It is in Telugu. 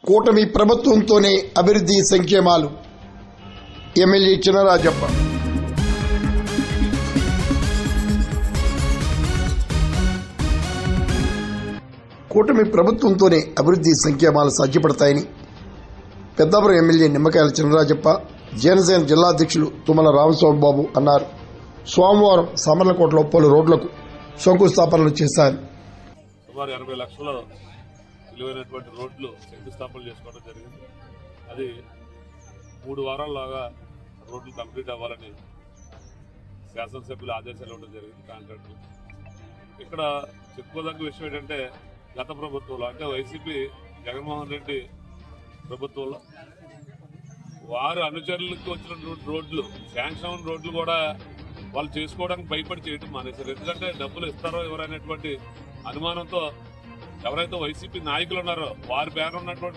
కూటమి ప్రభుత్వంతోనే అభివృద్ధి సంక్షేమాలు. ఎమ్మెల్యే చినరాజప్ప. కూటమి ప్రభుత్వంతోనే అభివృద్ధి సంక్షేమాలు సాధ్యపడతాయని పెద్దాపురం ఎమ్మెల్యే నిమ్మకాయల చినరాజప్ప, జనసేన జిల్లా అధ్యక్షులు తుమ్మల రామస్వామిబాబు అన్నారు. సోమవారం సామర్లకోటలో పలు రోడ్లకు శంకుస్థాపనలు చేశారు. సుమారు 80 లక్షల విలువైనటువంటి రోడ్లు శంకుస్థాపన చేసుకోవడం జరిగింది. అది 3 వారాల్లోగా రోడ్లు కంప్లీట్ అవ్వాలని శాసనసభ్యులు ఆదేశాలు ఇవ్వడం జరిగింది. కాంట్రాక్టర్ ఇక్కడ చెప్పుకోదగ్గ విషయం ఏంటంటే, గత ప్రభుత్వంలో అంటే వైసీపీ జగన్మోహన్ రెడ్డి ప్రభుత్వంలో వారు అనుచరులకు వచ్చినటువంటి రోడ్లు, శాంక్షన్ రోడ్లు కూడా వాళ్ళు చేసుకోవడానికి భయపడి చేయడం మానేశారు. ఎందుకంటే డబ్బులు ఇస్తారో ఎవరైనటువంటి అనుమానంతో ఎవరైతే వైసీపీ నాయకులు ఉన్నారో వారి పేరు ఉన్నటువంటి